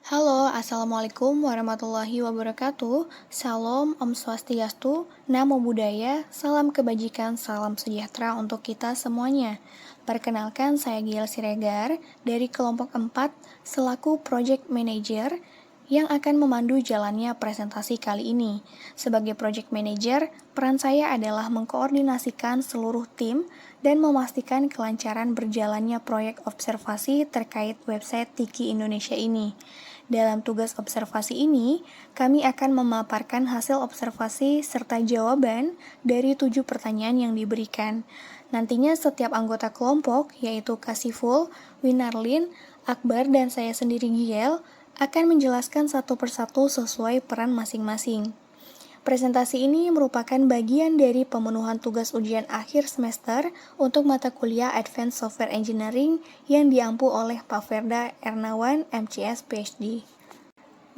Halo, Assalamualaikum warahmatullahi wabarakatuh. Salam, Om Swastiastu, Namo Buddhaya, salam kebajikan, salam sejahtera untuk kita semuanya. Perkenalkan, saya Giel Siregar dari kelompok 4 selaku Project Manager yang akan memandu jalannya presentasi kali ini. Sebagai Project Manager, peran saya adalah mengkoordinasikan seluruh tim dan memastikan kelancaran berjalannya proyek observasi terkait website Tiki Indonesia ini. Dalam tugas observasi ini, kami akan memaparkan hasil observasi serta jawaban dari 7 pertanyaan yang diberikan. Nantinya setiap anggota kelompok, yaitu Kasiful, Winarlin, Akbar, dan saya sendiri Giel, akan menjelaskan satu persatu sesuai peran masing-masing. Presentasi ini merupakan bagian dari pemenuhan tugas ujian akhir semester untuk mata kuliah Advanced Software Engineering yang diampu oleh Pak Ferda Ernawan, MCS PhD.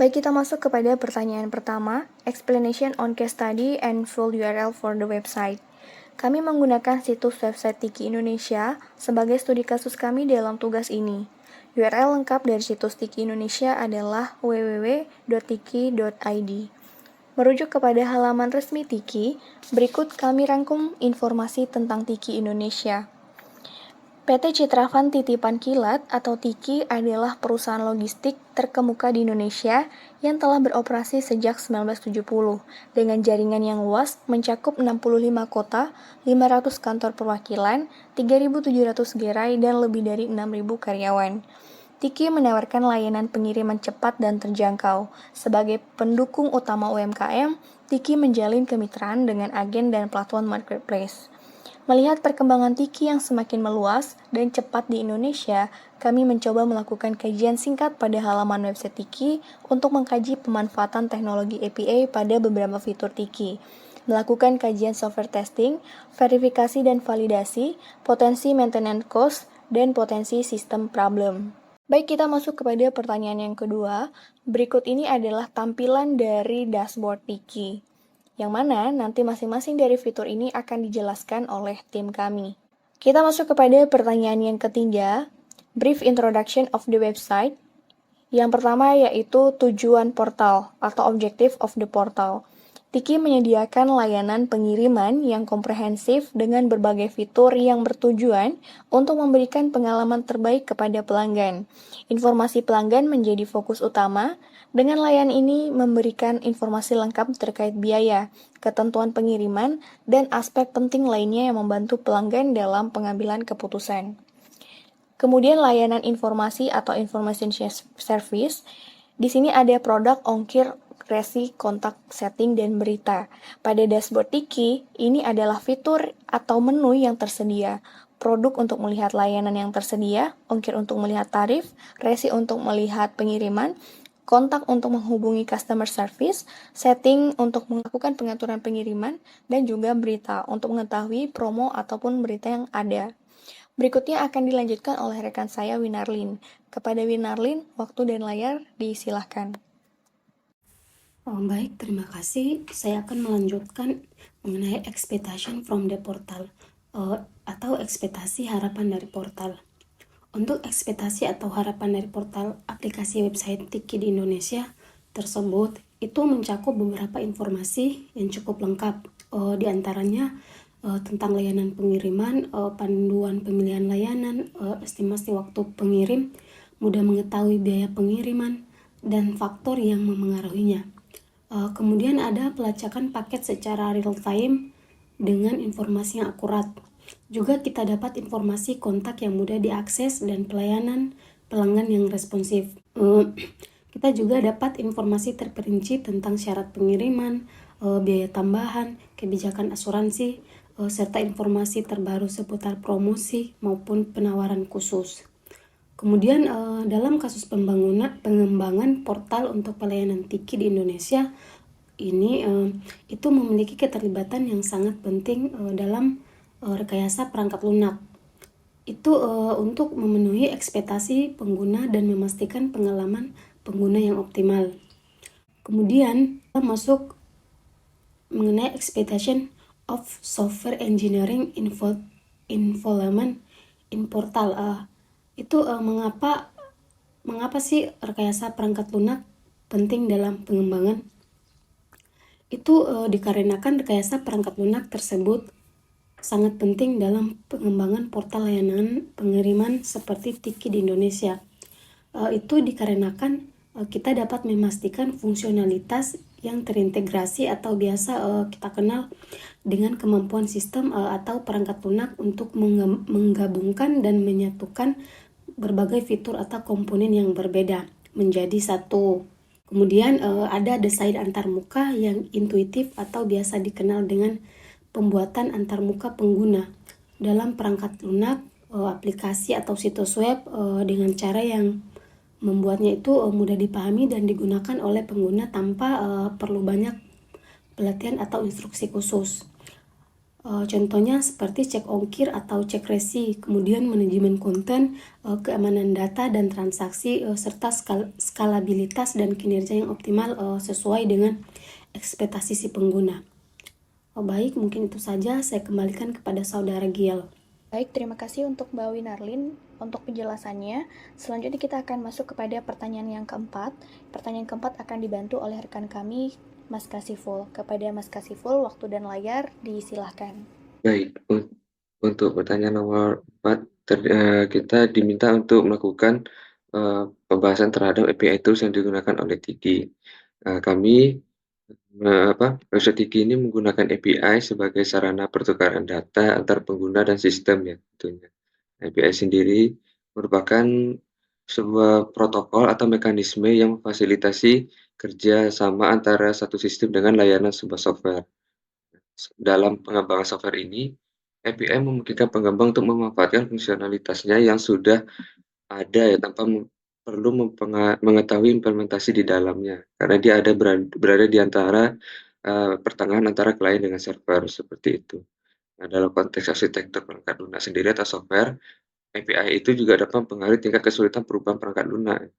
Baik, kita masuk kepada pertanyaan pertama, explanation on case study and full URL for the website. Kami menggunakan situs website Tiki Indonesia sebagai studi kasus kami dalam tugas ini. URL lengkap dari situs Tiki Indonesia adalah www.tiki.id. Merujuk kepada halaman resmi Tiki, berikut kami rangkum informasi tentang Tiki Indonesia. PT Citravan Titipan Kilat atau Tiki adalah perusahaan logistik terkemuka di Indonesia yang telah beroperasi sejak 1970 dengan jaringan yang luas mencakup 65 kota, 500 kantor perwakilan, 3.700 gerai, dan lebih dari 6.000 karyawan. Tiki menawarkan layanan pengiriman cepat dan terjangkau. Sebagai pendukung utama UMKM, Tiki menjalin kemitraan dengan agen dan platform marketplace. Melihat perkembangan Tiki yang semakin meluas dan cepat di Indonesia, kami mencoba melakukan kajian singkat pada halaman website Tiki untuk mengkaji pemanfaatan teknologi API pada beberapa fitur Tiki, melakukan kajian software testing, verifikasi dan validasi, potensi maintenance cost, dan potensi sistem problem. Baik, kita masuk kepada pertanyaan yang kedua. Berikut ini adalah tampilan dari dashboard Tiki, yang mana nanti masing-masing dari fitur ini akan dijelaskan oleh tim kami. Kita masuk kepada pertanyaan yang ketiga, brief introduction of the website. Yang pertama yaitu tujuan portal atau objective of the portal. Tiki menyediakan layanan pengiriman yang komprehensif dengan berbagai fitur yang bertujuan untuk memberikan pengalaman terbaik kepada pelanggan. Informasi pelanggan menjadi fokus utama. Dengan layanan ini memberikan informasi lengkap terkait biaya, ketentuan pengiriman, dan aspek penting lainnya yang membantu pelanggan dalam pengambilan keputusan. Kemudian layanan informasi atau information service. Di sini ada produk, ongkir, resi, kontak, setting, dan berita. Pada dashboard Tiki, ini adalah fitur atau menu yang tersedia. Produk untuk melihat layanan yang tersedia, ongkir untuk melihat tarif, resi untuk melihat pengiriman, kontak untuk menghubungi customer service, setting untuk melakukan pengaturan pengiriman, dan juga berita untuk mengetahui promo ataupun berita yang ada. Berikutnya akan dilanjutkan oleh rekan saya Winarlin. Kepada Winarlin, waktu dan layar disilahkan. Baik, terima kasih. Saya akan melanjutkan mengenai expectation from the portal atau ekspektasi harapan dari portal. Untuk ekspektasi atau harapan dari portal aplikasi website Tiki di Indonesia tersebut itu mencakup beberapa informasi yang cukup lengkap. Di antaranya tentang layanan pengiriman, panduan pemilihan layanan, estimasi waktu pengirim, mudah mengetahui biaya pengiriman, dan faktor yang memengaruhinya. Kemudian ada pelacakan paket secara real time dengan informasi yang akurat. Juga kita dapat informasi kontak yang mudah diakses dan pelayanan pelanggan yang responsif. Kita juga dapat informasi terperinci tentang syarat pengiriman, biaya tambahan, kebijakan asuransi, serta informasi terbaru seputar promosi maupun penawaran khusus. Kemudian dalam kasus pengembangan portal untuk pelayanan Tiki di Indonesia ini itu memiliki keterlibatan yang sangat penting dalam rekayasa perangkat lunak. Itu untuk memenuhi ekspektasi pengguna dan memastikan pengalaman pengguna yang optimal. Kemudian kita masuk mengenai expectation of software engineering involvement in portal. Itu mengapa Mengapa sih rekayasa perangkat lunak penting dalam pengembangan? Itu dikarenakan rekayasa perangkat lunak tersebut sangat penting dalam pengembangan portal layanan pengiriman seperti Tiki di Indonesia. Itu dikarenakan kita dapat memastikan fungsionalitas yang terintegrasi atau biasa kita kenal dengan kemampuan sistem atau perangkat lunak untuk menggabungkan dan menyatukan berbagai fitur atau komponen yang berbeda menjadi satu. Kemudian ada desain antarmuka yang intuitif atau biasa dikenal dengan pembuatan antarmuka pengguna dalam perangkat lunak, aplikasi atau situs web dengan cara yang membuatnya itu mudah dipahami dan digunakan oleh pengguna tanpa perlu banyak pelatihan atau instruksi khusus. Contohnya seperti cek ongkir atau cek resi, kemudian manajemen konten, keamanan data dan transaksi, serta skalabilitas dan kinerja yang optimal sesuai dengan ekspektasi si pengguna. Baik, mungkin itu saja. Saya kembalikan kepada Saudara Giel. Baik, terima kasih untuk Mbak Winarlin untuk penjelasannya. Selanjutnya kita akan masuk kepada pertanyaan yang keempat. Pertanyaan keempat akan dibantu oleh rekan kami, Mas Kasiful. Kepada Mas Kasiful, waktu dan layar disilahkan. Baik, untuk pertanyaan nomor 4, kita diminta untuk melakukan pembahasan terhadap API tools yang digunakan oleh Tiki. Kami website Tiki ini menggunakan API sebagai sarana pertukaran data antar pengguna dan sistem ya tentunya. API sendiri merupakan sebuah protokol atau mekanisme yang memfasilitasi kerja sama antara satu sistem dengan layanan sebuah software. Dalam pengembangan software ini, API memungkinkan pengembang untuk memanfaatkan fungsionalitasnya yang sudah ada ya tanpa perlu mengetahui implementasi di dalamnya, karena dia ada berada di antara pertengahan antara klien dengan server, seperti itu. Nah, dalam konteks arsitektur perangkat lunak sendiri atau software, API itu juga dapat mempengaruhi tingkat kesulitan perubahan perangkat lunak.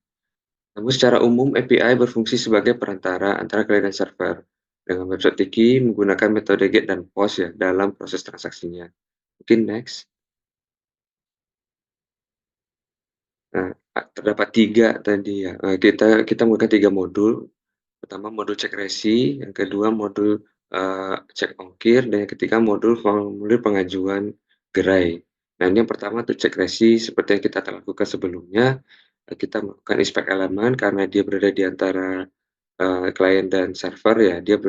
Namun secara umum API berfungsi sebagai perantara antara klien dan server. Dengan website Tiki menggunakan metode GET dan POST ya dalam proses transaksinya. Mungkin next. Nah, terdapat 3 tadi ya, kita menggunakan 3 modul. Pertama modul cek resi, yang kedua modul cek ongkir, dan yang ketiga modul formulir pengajuan gerai. Nah, ini yang pertama untuk cek resi seperti yang kita telah lakukan sebelumnya, kita melakukan inspect elemen karena dia berada di antara klien dan server ya, dia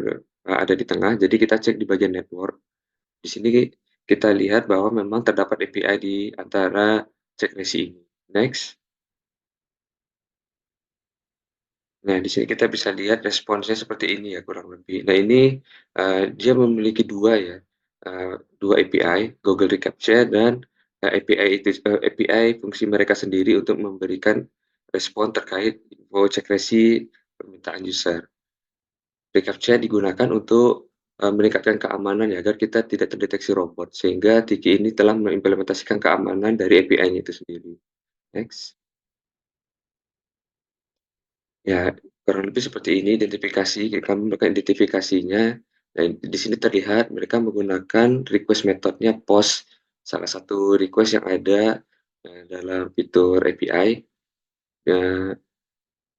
ada di tengah, jadi kita cek di bagian network. Di sini kita lihat bahwa memang terdapat API di antara cek resi ini. Next. Nah, di sini kita bisa lihat responsnya seperti ini ya kurang lebih. Nah, ini dia memiliki 2 ya, 2 API, Google Recaptcha dan API fungsi mereka sendiri untuk memberikan respon terkait info cek resi permintaan user. Recaptcha digunakan untuk meningkatkan keamanan ya, agar kita tidak terdeteksi robot, sehingga Tiki ini telah mengimplementasikan keamanan dari API-nya itu sendiri. Next. Ya, kurang lebih seperti ini identifikasi, kami melakukan identifikasinya, dan di sini terlihat mereka menggunakan request metode-nya POST, salah satu request yang ada dalam fitur API.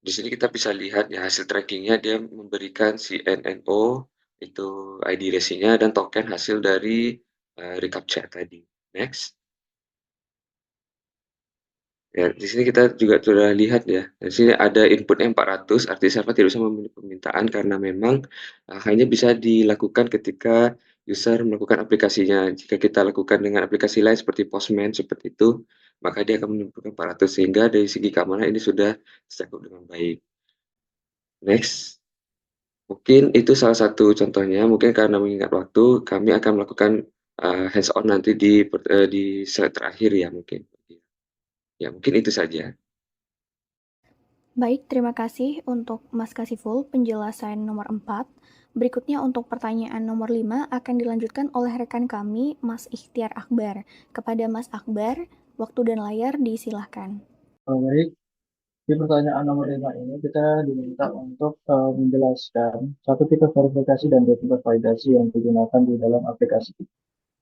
Di sini kita bisa lihat ya hasil tracking-nya, dia memberikan si NNO, itu ID resinya, dan token hasil dari reCAPTCHA tadi. Next. Ya, di sini kita juga sudah lihat ya, di sini ada inputnya 400, artinya server tidak bisa memenuhi permintaan karena memang hanya bisa dilakukan ketika user melakukan aplikasinya. Jika kita lakukan dengan aplikasi lain seperti Postman seperti itu, maka dia akan menimbulkan 400, sehingga dari segi keamanan ini sudah tercakup dengan baik. Next. Mungkin itu salah satu contohnya, mungkin karena mengingat waktu, kami akan melakukan hands on nanti di slide terakhir ya mungkin. Ya, mungkin itu saja. Baik, terima kasih untuk Mas Kasiful penjelasan nomor 4. Berikutnya untuk pertanyaan nomor 5 akan dilanjutkan oleh rekan kami, Mas Ikhtiar Akbar. Kepada Mas Akbar, waktu dan layar disilahkan. Baik, di pertanyaan nomor 5 ini kita diminta untuk menjelaskan satu tipe verifikasi dan dua tipe validasi yang digunakan di dalam aplikasi.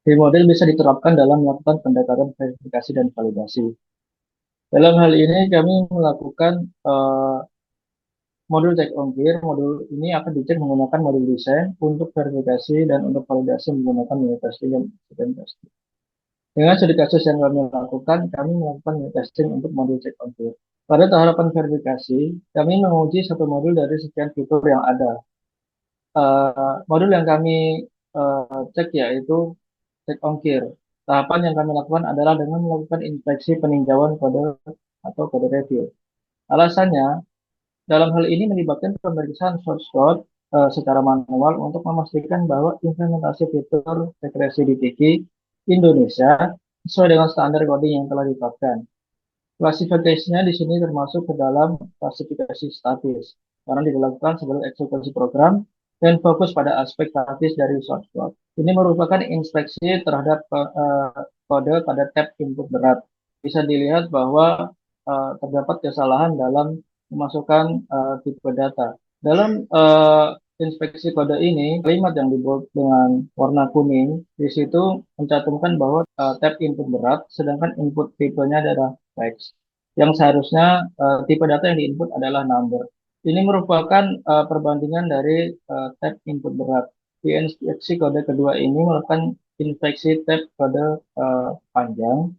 Di model bisa diterapkan dalam melakukan pendekatan verifikasi dan validasi. Dalam hal ini kami melakukan modul cek ongkir. Modul ini akan dicek menggunakan modul desain untuk verifikasi dan untuk validasi menggunakan unit testing dan acceptance testing. Dengan studi kasus yang kami lakukan, kami melakukan unit testing untuk modul cek ongkir. Pada tahapan verifikasi, kami menguji satu modul dari sekian fitur yang ada. Modul yang kami cek yaitu cek ongkir. Tahapan yang kami lakukan adalah dengan melakukan inspeksi peninjauan kode atau kode review. Alasannya, dalam hal ini melibatkan pemeriksaan source code secara manual untuk memastikan bahwa implementasi fitur regresi di Tiki Indonesia sesuai dengan standar coding yang telah ditetapkan. Klasifikasinya di sini termasuk ke dalam klasifikasi statis, karena dilakukan sebelum eksekusi program dan fokus pada aspek statis dari source code. Ini merupakan inspeksi terhadap kode pada tab input berat. Bisa dilihat bahwa terdapat kesalahan dalam memasukkan tipe data. Dalam inspeksi kode ini, kalimat yang dibuat dengan warna kuning, di situ mencantumkan bahwa tab input berat, sedangkan input tipenya adalah teks. Yang seharusnya tipe data yang diinput adalah number. Ini merupakan perbandingan dari tab input berat. Di inspeksi kode kedua ini melakukan inspeksi tab kode panjang,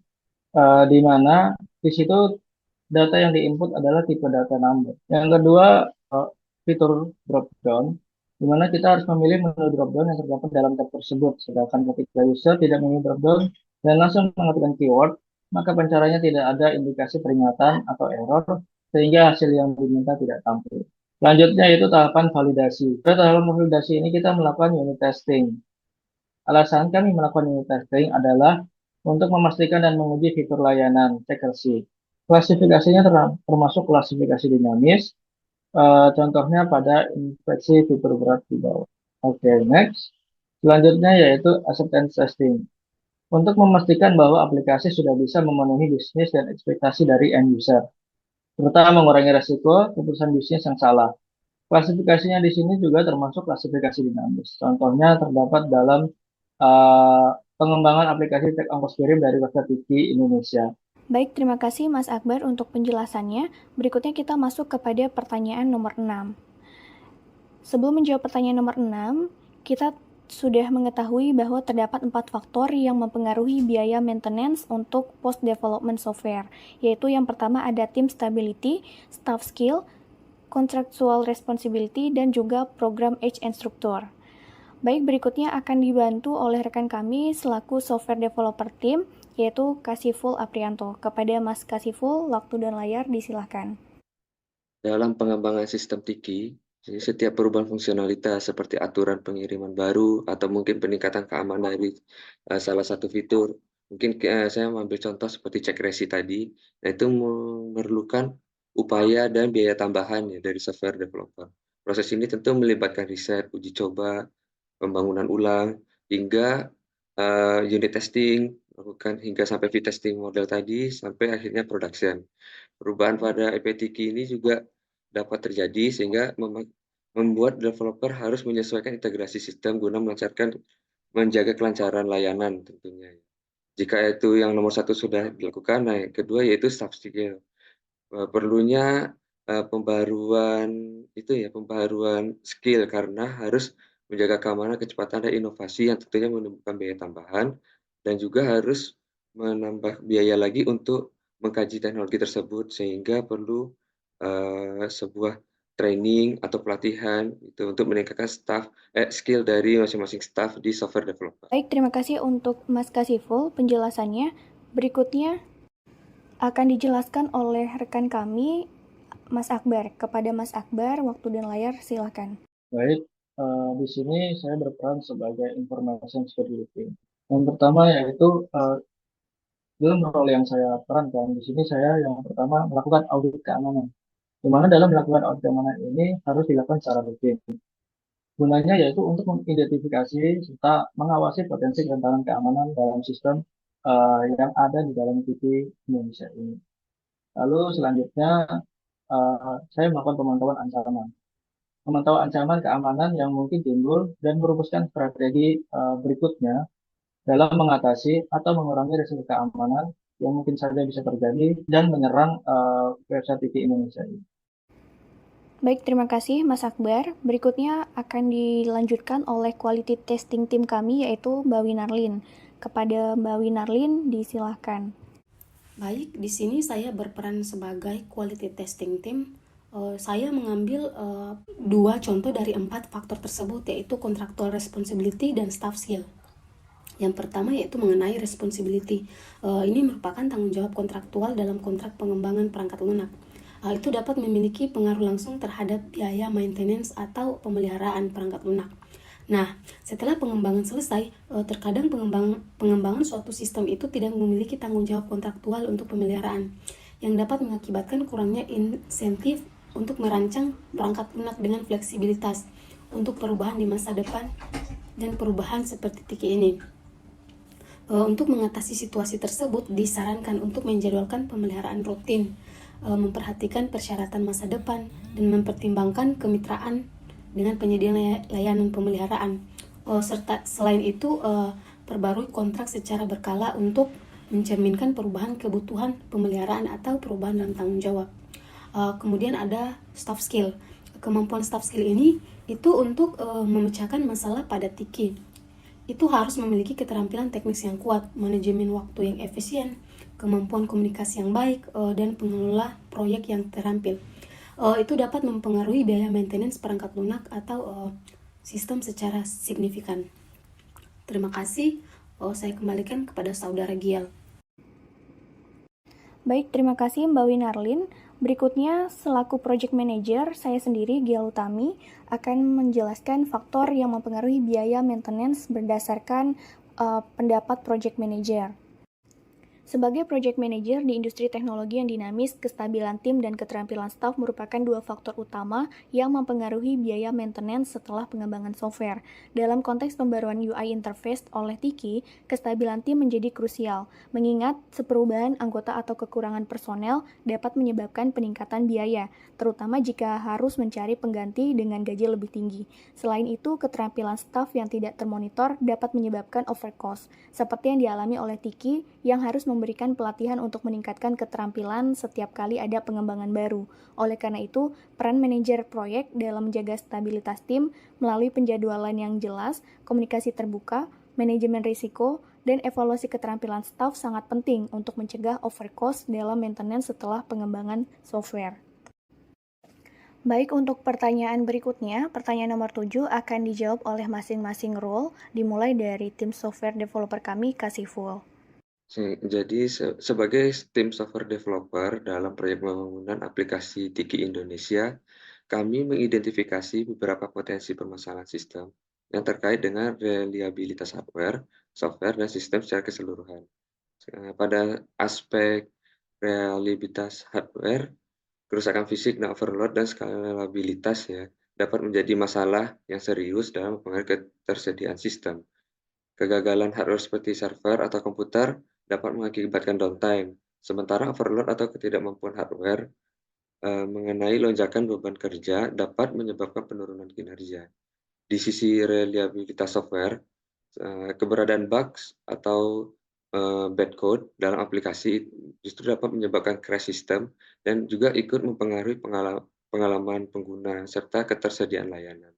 di mana di situ data yang diinput adalah tipe data number. Yang kedua, fitur drop down, di mana kita harus memilih menu drop down yang terdapat dalam tab tersebut. Sedangkan ketika user tidak memilih drop down dan langsung mengetikkan keyword, maka pencariannya tidak ada indikasi peringatan atau error, sehingga hasil yang diminta tidak tampil. Selanjutnya yaitu tahapan validasi. Pada tahapan validasi ini kita melakukan unit testing. Alasan kami melakukan unit testing adalah untuk memastikan dan menguji fitur layanan accuracy. Klasifikasinya termasuk klasifikasi dinamis, contohnya pada inspeksi fitur berat di bawah. Oke, next. Selanjutnya yaitu acceptance testing. Untuk memastikan bahwa aplikasi sudah bisa memenuhi bisnis dan ekspektasi dari end user, serta mengurangi resiko keputusan bisnis yang salah. Klasifikasinya di sini juga termasuk klasifikasi dinamis. Contohnya terdapat dalam pengembangan aplikasi cek ongkos kirim dari website Tiki Indonesia. Baik, terima kasih Mas Akbar untuk penjelasannya. Berikutnya kita masuk kepada pertanyaan nomor 6. Sebelum menjawab pertanyaan nomor 6, kita sudah mengetahui bahwa terdapat 4 faktor yang mempengaruhi biaya maintenance untuk post-development software, yaitu yang pertama ada team stability, staff skill, contractual responsibility, dan juga program age and structure. Baik, berikutnya akan dibantu oleh rekan kami selaku software developer team, yaitu Kasiful Aprianto. Kepada Mas Kasiful, waktu dan layar disilahkan. Dalam pengembangan sistem Tiki, jadi setiap perubahan fungsionalitas seperti aturan pengiriman baru atau mungkin peningkatan keamanan dari salah satu fitur, mungkin saya mengambil contoh seperti cek resi tadi, nah itu memerlukan upaya dan biaya tambahan ya dari software developer. Proses ini tentu melibatkan riset, uji coba, pembangunan ulang, hingga unit testing, lakukan hingga sampai V-testing model tadi, sampai akhirnya production. Perubahan pada EPTQ ini juga dapat terjadi sehingga membuat developer harus menyesuaikan integrasi sistem guna menjaga kelancaran layanan tentunya. Jika itu yang nomor satu sudah dilakukan, nah yang kedua yaitu staff skill. Perlunya pembaruan skill karena harus menjaga keamanan, kecepatan, dan inovasi yang tentunya menimbulkan biaya tambahan, dan juga harus menambah biaya lagi untuk mengkaji teknologi tersebut, sehingga perlu sebuah training atau pelatihan itu untuk meningkatkan skill dari masing-masing staff di software developer. Baik, terima kasih untuk Mas Kasiful penjelasannya. Berikutnya akan dijelaskan oleh rekan kami, Mas Akbar. Kepada Mas Akbar, waktu dan layar silakan. Baik, di sini saya berperan sebagai information security. Yang pertama yaitu dalam role yang saya perankan di sini, saya yang pertama melakukan audit keamanan. Di mana dalam melakukan audit keamanan ini harus dilakukan secara rutin. Gunanya yaitu untuk mengidentifikasi serta mengawasi potensi kerentanan keamanan dalam sistem yang ada di dalam TV Indonesia ini. Lalu selanjutnya saya melakukan pemantauan ancaman. Memantau ancaman keamanan yang mungkin timbul dan merumuskan strategi berikutnya dalam mengatasi atau mengurangi risiko keamanan yang mungkin saja bisa terjadi dan menyerang website Tiki Indonesia ini. Baik, terima kasih Mas Akbar. Berikutnya akan dilanjutkan oleh quality testing tim kami, yaitu Mbak Winarlin. Kepada Mbak Winarlin, disilahkan. Baik, di sini saya berperan sebagai quality testing team. Saya mengambil 2 contoh dari 4 faktor tersebut, yaitu contractual responsibility dan staff skill. Yang pertama yaitu mengenai responsibility. Ini merupakan tanggung jawab kontraktual dalam kontrak pengembangan perangkat lunak. Itu dapat memiliki pengaruh langsung terhadap biaya maintenance atau pemeliharaan perangkat lunak. Nah, setelah pengembangan selesai, terkadang pengembangan suatu sistem itu tidak memiliki tanggung jawab kontraktual untuk pemeliharaan, yang dapat mengakibatkan kurangnya insentif untuk merancang perangkat lunak dengan fleksibilitas untuk perubahan di masa depan dan perubahan seperti Tiki ini. Untuk mengatasi situasi tersebut, disarankan untuk menjadwalkan pemeliharaan rutin, memperhatikan persyaratan masa depan, dan mempertimbangkan kemitraan dengan penyedia layanan pemeliharaan. Serta selain itu, perbarui kontrak secara berkala untuk mencerminkan perubahan kebutuhan pemeliharaan atau perubahan dalam tanggung jawab. Kemudian ada staff skill. Kemampuan staff skill ini itu untuk memecahkan masalah pada Tiki. Itu harus memiliki keterampilan teknis yang kuat, manajemen waktu yang efisien, kemampuan komunikasi yang baik, dan pengelola proyek yang terampil. Itu dapat mempengaruhi biaya maintenance perangkat lunak atau sistem secara signifikan. Terima kasih. Saya kembalikan kepada Saudara Giel. Baik, terima kasih Mbak Winarlin. Berikutnya, selaku Project Manager, saya sendiri, Giel Utami, akan menjelaskan faktor yang mempengaruhi biaya maintenance berdasarkan pendapat Project Manager. Sebagai project manager di industri teknologi yang dinamis, kestabilan tim dan keterampilan staf merupakan 2 faktor utama yang mempengaruhi biaya maintenance setelah pengembangan software. Dalam konteks pembaruan UI interface oleh Tiki, kestabilan tim menjadi krusial, mengingat perubahan anggota atau kekurangan personel dapat menyebabkan peningkatan biaya, terutama jika harus mencari pengganti dengan gaji lebih tinggi. Selain itu, keterampilan staf yang tidak termonitor dapat menyebabkan overcost, seperti yang dialami oleh Tiki yang harus memberikan pelatihan untuk meningkatkan keterampilan setiap kali ada pengembangan baru. Oleh karena itu, peran manajer proyek dalam menjaga stabilitas tim melalui penjadwalan yang jelas, komunikasi terbuka, manajemen risiko, dan evaluasi keterampilan staf sangat penting untuk mencegah overcost dalam maintenance setelah pengembangan software. Baik, untuk pertanyaan berikutnya, pertanyaan nomor 7 akan dijawab oleh masing-masing role, dimulai dari tim software developer kami, Kasiful. Jadi sebagai tim software developer dalam proyek pembangunan aplikasi Tiki Indonesia, kami mengidentifikasi beberapa potensi permasalahan sistem yang terkait dengan reliabilitas hardware, software, dan sistem secara keseluruhan. Pada aspek reliabilitas hardware, kerusakan fisik dan overload dan skalabilitas dapat menjadi masalah yang serius dalam mempengaruhi ketersediaan sistem. Kegagalan hardware seperti server atau komputer dapat mengakibatkan downtime, sementara overload atau ketidakmampuan hardware mengenai lonjakan beban kerja dapat menyebabkan penurunan kinerja. Di sisi reliabilitas software, keberadaan bugs atau bad code dalam aplikasi justru dapat menyebabkan crash system dan juga ikut mempengaruhi pengalaman pengguna serta ketersediaan layanan.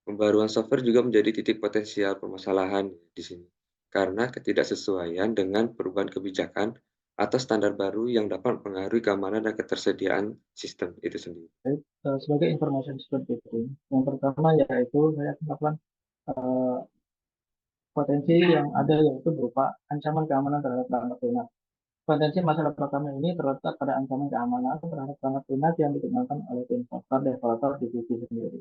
Pembaruan software juga menjadi titik potensial permasalahan di sini, karena ketidaksesuaian dengan perubahan kebijakan atau standar baru yang dapat mempengaruhi keamanan dan ketersediaan sistem itu sendiri. Baik, sebagai informasi seperti itu, yang pertama yaitu saya akan melakukan potensi yang ada yaitu berupa ancaman keamanan terhadap perangkat lunak. Potensi masalah pertama ini terletak pada ancaman keamanan terhadap perangkat lunak yang dikembangkan oleh tim software developer di Tiki sendiri.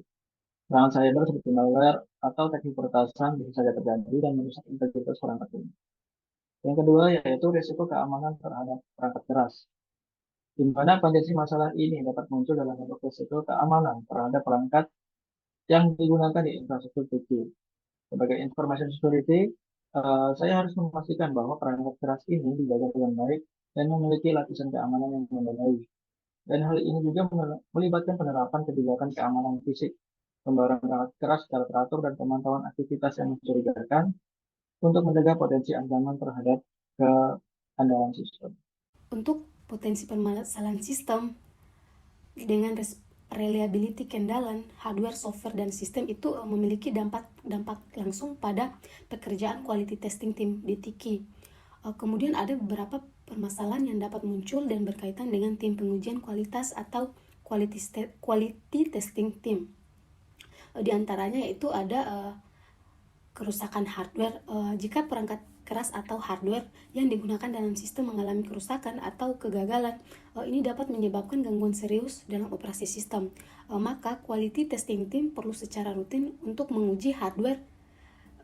Serangan cyber seperti malware atau teknik peretasan bisa saja terjadi dan merusak integritas perangkat lunak. Yang kedua yaitu risiko keamanan terhadap perangkat keras, di mana potensi masalah ini dapat muncul dalam bentuk risiko keamanan terhadap perangkat yang digunakan di infrastruktur Tiki. Sebagai information security, saya harus memastikan bahwa perangkat keras ini dijaga dengan baik dan memiliki lapisan keamanan yang memadai. Dan hal ini juga melibatkan penerapan kebijakan keamanan fisik, pembaruan perangkat keras secara teratur, dan pemantauan aktivitas yang mencurigakan untuk mencegah potensi ancaman terhadap andalan sistem. Untuk potensi permasalahan sistem dengan reliability kendalan hardware, software, dan sistem itu memiliki dampak langsung pada pekerjaan quality testing tim di TIKI. Kemudian ada beberapa permasalahan yang dapat muncul dan berkaitan dengan tim pengujian kualitas atau quality testing tim. Di antaranya itu ada kerusakan hardware. Jika perangkat keras atau hardware yang digunakan dalam sistem mengalami kerusakan atau kegagalan, ini dapat menyebabkan gangguan serius dalam operasi sistem. Maka quality testing team perlu secara rutin untuk menguji hardware,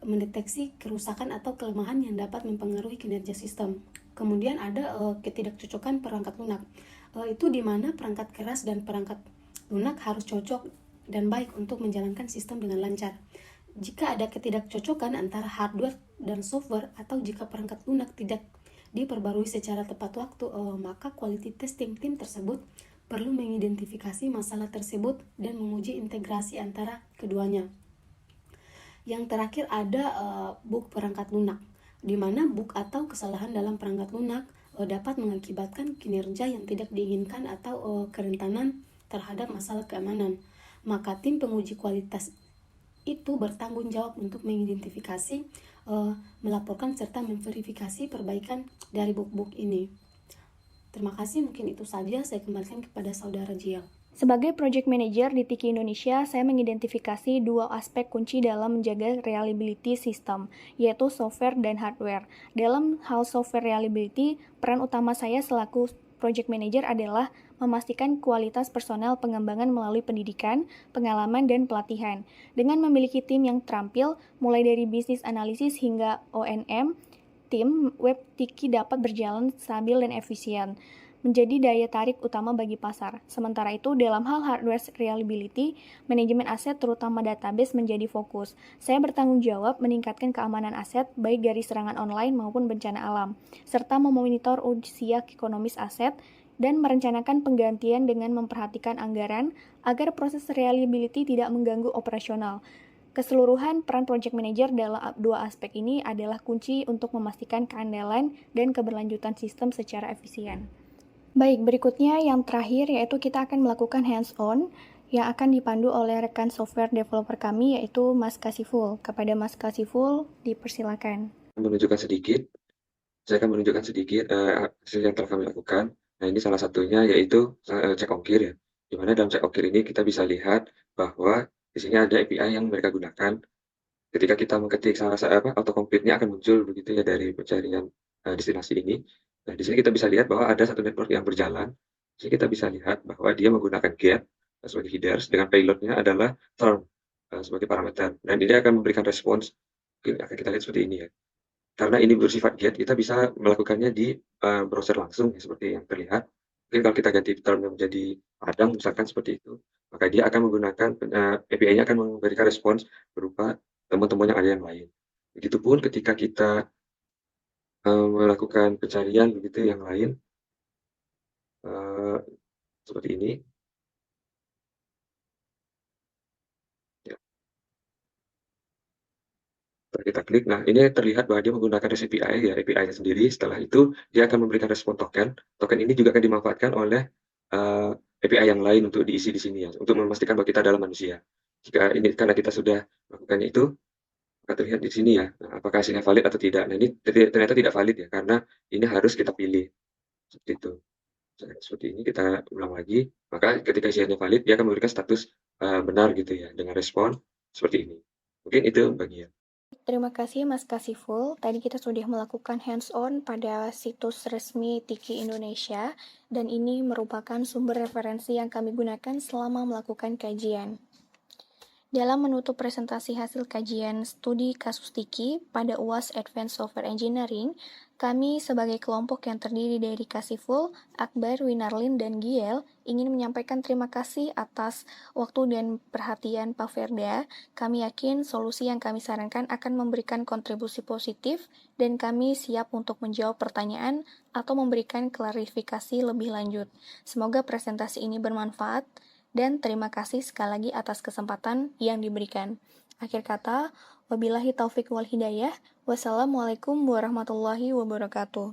mendeteksi kerusakan atau kelemahan yang dapat mempengaruhi kinerja sistem. Kemudian ada ketidakcocokan perangkat lunak. Itu di mana perangkat keras dan perangkat lunak harus cocok dan baik untuk menjalankan sistem dengan lancar. Jika ada ketidakcocokan antara hardware dan software atau jika perangkat lunak tidak diperbarui secara tepat waktu, maka quality testing team tersebut perlu mengidentifikasi masalah tersebut dan menguji integrasi antara keduanya. Yang terakhir ada bug perangkat lunak, di mana bug atau kesalahan dalam perangkat lunak dapat mengakibatkan kinerja yang tidak diinginkan atau kerentanan terhadap masalah keamanan. Maka tim penguji kualitas itu bertanggung jawab untuk mengidentifikasi, melaporkan, serta memverifikasi perbaikan dari bug-bug ini. Terima kasih, mungkin itu saja. Saya kembalikan kepada Saudara Jial. Sebagai Project Manager di TIKI Indonesia, saya mengidentifikasi dua aspek kunci dalam menjaga reliability sistem, yaitu software dan hardware. Dalam hal software reliability, peran utama saya selaku Project Manager adalah memastikan kualitas personel pengembangan melalui pendidikan, pengalaman, dan pelatihan. Dengan memiliki tim yang terampil, mulai dari bisnis analisis hingga O&M, tim web TIKI dapat berjalan stabil dan efisien, menjadi daya tarik utama bagi pasar. Sementara itu, dalam hal hardware reliability, manajemen aset terutama database menjadi fokus. Saya bertanggung jawab meningkatkan keamanan aset baik dari serangan online maupun bencana alam, serta memonitor usia ekonomis aset dan merencanakan penggantian dengan memperhatikan anggaran agar proses reliability tidak mengganggu operasional. Keseluruhan peran Project Manager dalam dua aspek ini adalah kunci untuk memastikan keandalan dan keberlanjutan sistem secara efisien. Baik, berikutnya yang terakhir yaitu kita akan melakukan hands-on yang akan dipandu oleh rekan software developer kami yaitu Mas Kasiful. Kepada Mas Kasiful, dipersilakan. Saya akan menunjukkan sedikit hasil yang telah kami lakukan. Nah, ini salah satunya yaitu cek ongkir ya. Di mana dalam cek ongkir ini kita bisa lihat bahwa di sini ada API yang mereka gunakan. Ketika kita mengetik autocomplete-nya akan muncul begitu ya dari pencarian destinasi ini. Nah, di sini kita bisa lihat bahwa ada satu network yang berjalan. Di sini kita bisa lihat bahwa dia menggunakan get sebagai headers dengan payload-nya adalah term sebagai parameter. Dan ini akan memberikan respons. Mungkin akan kita lihat seperti ini ya. Karena ini bersifat get, kita bisa melakukannya di browser langsung ya, seperti yang terlihat. Mungkin kalau kita ganti term menjadi padang, misalkan seperti itu, maka dia akan menggunakan API-nya akan memberikan respons berupa teman-teman yang ada yang lain. Begitupun ketika kita melakukan pencarian begitu yang lain, seperti ini. Ya. Kita klik, nah ini terlihat bahwa dia menggunakan REST API ya, API-nya sendiri. Setelah itu dia akan memberikan respon token. Token ini juga akan dimanfaatkan oleh API yang lain untuk diisi di sini ya, untuk memastikan bahwa kita adalah manusia. Jika ini karena kita sudah melakukannya itu, maka terlihat di sini ya, nah, apakah hasilnya valid atau tidak. Nah ini ternyata tidak valid ya, karena ini harus kita pilih seperti itu. Seperti ini kita ulang lagi, maka ketika hasilnya valid dia akan memberikan status benar gitu ya, dengan respon seperti ini. Mungkin itu bagian. Terima kasih Mas Kasiful. Tadi kita sudah melakukan hands-on pada situs resmi TIKI Indonesia dan ini merupakan sumber referensi yang kami gunakan selama melakukan kajian. Dalam menutup presentasi hasil kajian studi kasus TIKI pada UAS Advanced Software Engineering, kami sebagai kelompok yang terdiri dari Kasiful, Akbar, Winarlin, dan Giel ingin menyampaikan terima kasih atas waktu dan perhatian Pak Verda. Kami yakin solusi yang kami sarankan akan memberikan kontribusi positif dan kami siap untuk menjawab pertanyaan atau memberikan klarifikasi lebih lanjut. Semoga presentasi ini bermanfaat. Dan terima kasih sekali lagi atas kesempatan yang diberikan. Akhir kata, wabillahi taufik wal hidayah. Wassalamualaikum warahmatullahi wabarakatuh.